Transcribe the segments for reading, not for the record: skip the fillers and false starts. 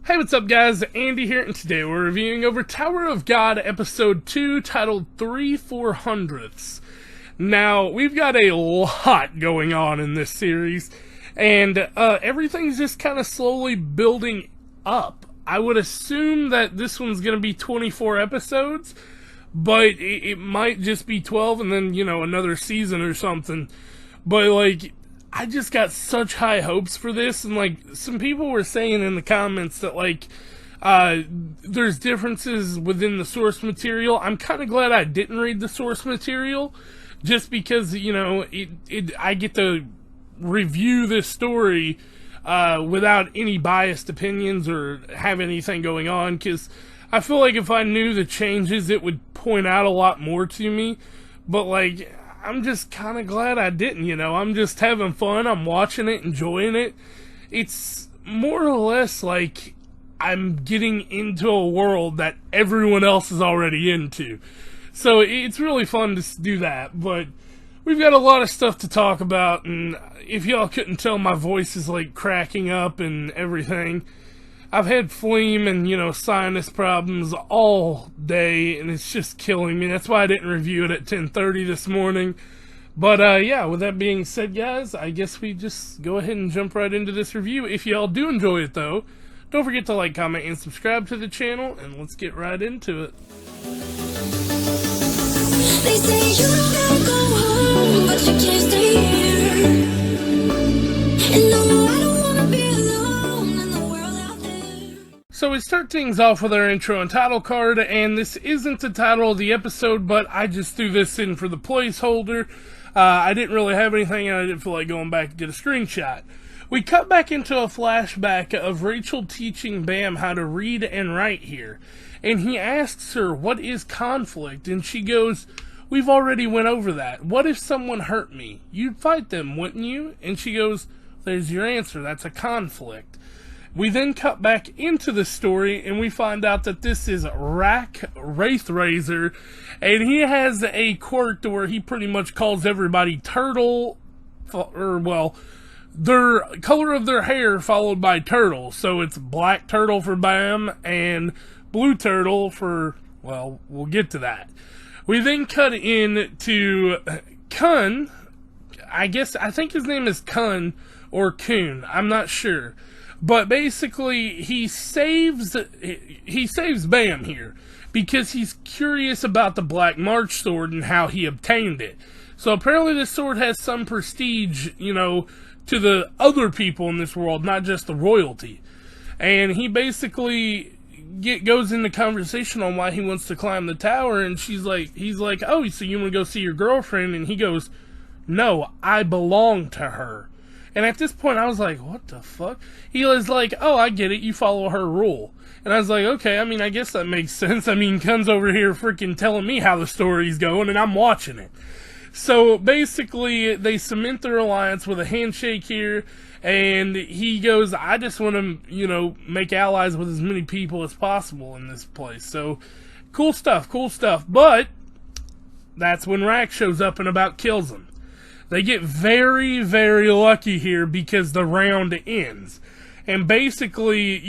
Hey, what's up guys? Andy here, and today we're reviewing over Tower of God Episode 2, titled 4-Hundredths. Now, we've got a lot going on in this series, and everything's just kind of slowly building up. I would assume that this one's going to be 24 episodes, but it might just be 12 and then, another season or something. But, I just got such high hopes for this, and some people were saying in the comments that there's differences within the source material. I'm kind of glad I didn't read the source material, just because I get to review this story without any biased opinions or have anything going on, because I feel like if I knew the changes, it would point out a lot more to me. But I'm just kind of glad I didn't, I'm just having fun, I'm watching it, enjoying it. It's more or less like I'm getting into a world that everyone else is already into. So it's really fun to do that, but we've got a lot of stuff to talk about, and if y'all couldn't tell, my voice is cracking up and everything. I've had phlegm and, sinus problems all day, and it's just killing me. That's why I didn't review it at 10:30 this morning. But, yeah, with that being said, guys, I guess we just go ahead and jump right into this review. If y'all do enjoy it, though, don't forget to like, comment, and subscribe to the channel, and let's get right into it. They say you don't gotta go home, but you can't stay here. And no, I don't wanna be alone in the world out there. So we start things off with our intro and title card, and this isn't the title of the episode, but I just threw this in for the placeholder. I didn't really have anything, and I didn't feel like going back to get a screenshot. We cut back into a flashback of Rachel teaching Bam how to read and write here, and he asks her, what is conflict? And she goes, we've already went over that. What if someone hurt me? You'd fight them, wouldn't you? And she goes, there's your answer, that's a conflict. We then cut back into the story, and we find out that this is Reivew, and he has a quirk to where he pretty much calls everybody turtle, their color of their hair followed by turtle. So it's black turtle for Bam, and blue turtle for, we'll get to that. We then cut in to Khun. I think his name is Khun or Khun, I'm not sure. But basically, he saves Bam here because he's curious about the Black March sword and how he obtained it. So apparently this sword has some prestige, to the other people in this world, not just the royalty. And he basically goes into conversation on why he wants to climb the tower, and he's like, oh, so you want to go see your girlfriend? And he goes, no, I belong to her. And at this point, I was like, what the fuck? He was like, oh, I get it, you follow her rule. And I was like, okay, I guess that makes sense. Khun's over here freaking telling me how the story's going, and I'm watching it. So, basically, they cement their alliance with a handshake here, and he goes, I just want to, make allies with as many people as possible in this place. So, cool stuff. But, that's when Rack shows up and about kills him. They get very, very lucky here because the round ends. And basically,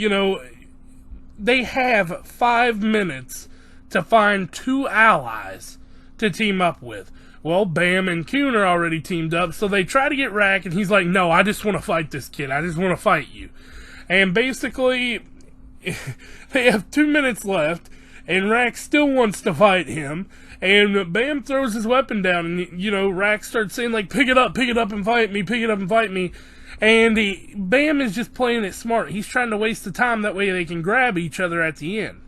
they have 5 minutes to find 2 allies to team up with. Well, Bam and Khun are already teamed up, so they try to get Rack, and he's like, no, I just want to fight this kid. I just want to fight you. And basically, they have 2 minutes left, and Rack still wants to fight him. And Bam throws his weapon down, and, Rack starts saying, pick it up and fight me, And Bam is just playing it smart. He's trying to waste the time, that way they can grab each other at the end.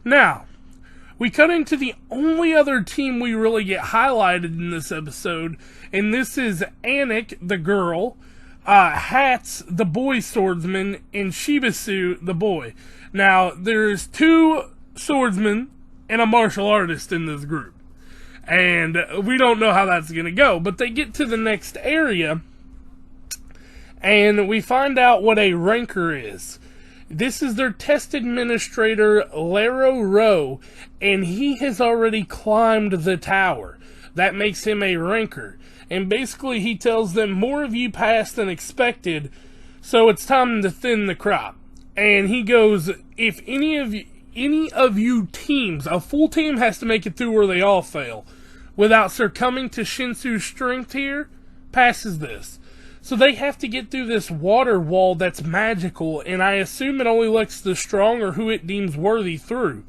Now, we cut into the only other team we really get highlighted in this episode, and this is Anik, the girl, Hats, the boy swordsman, and Shibasu, the boy. Now, there's 2 swordsmen and a martial artist in this group. And we don't know how that's going to go. But they get to the next area, and we find out what a ranker is. This is their test administrator, Lero, and he has already climbed the tower. That makes him a ranker. And basically he tells them, more of you passed than expected, so it's time to thin the crop. And he goes, if any of you teams, a full team has to make it through where they all fail, without succumbing to Shinsu's strength here, passes this. So they have to get through this water wall that's magical, and I assume it only lets the strong or who it deems worthy through.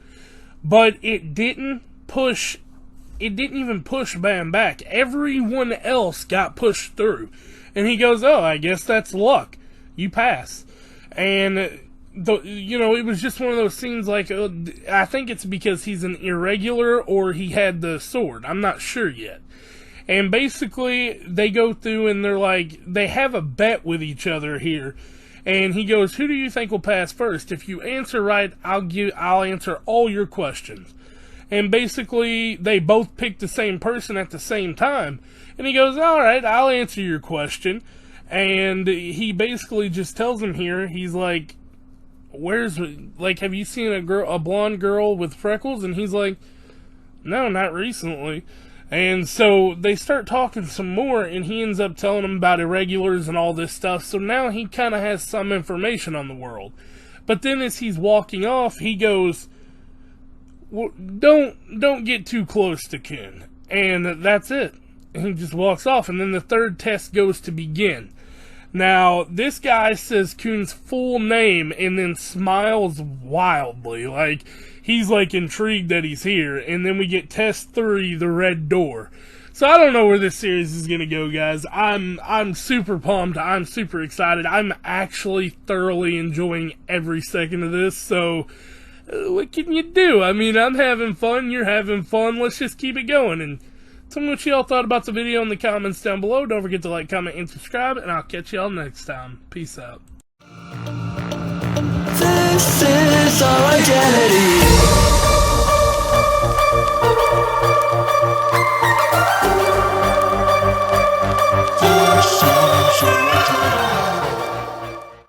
But it didn't even push Bam back. Everyone else got pushed through. And he goes, oh, I guess that's luck. You pass. And, it was just one of those scenes like, I think it's because he's an irregular or he had the sword. I'm not sure yet. And basically, they go through and they're like, they have a bet with each other here. And he goes, who do you think will pass first? If you answer right, I'll answer all your questions. And basically, they both pick the same person at the same time. And he goes, alright, I'll answer your question. And he basically just tells him here, he's like, have you seen a blonde girl with freckles? And he's like, no, not recently. And so they start talking some more, and he ends up telling them about irregulars and all this stuff. So now he kind of has some information on the world. But then as he's walking off, he goes, well, don't get too close to Khun. And that's it. And he just walks off, and then the third test goes to begin. Now, this guy says Khun's full name and then smiles wildly, like he's like intrigued that he's here. And then we get test 3, the red door. So I don't know where this series is gonna go, guys. I'm super pumped. I'm super excited. I'm actually thoroughly enjoying every second of this. So what can you do? I mean, I'm having fun. You're having fun. Let's just keep it going. And tell me what y'all thought about the video in the comments down below. Don't forget to like, comment, and subscribe, and I'll catch y'all next time. Peace out. This is our identity.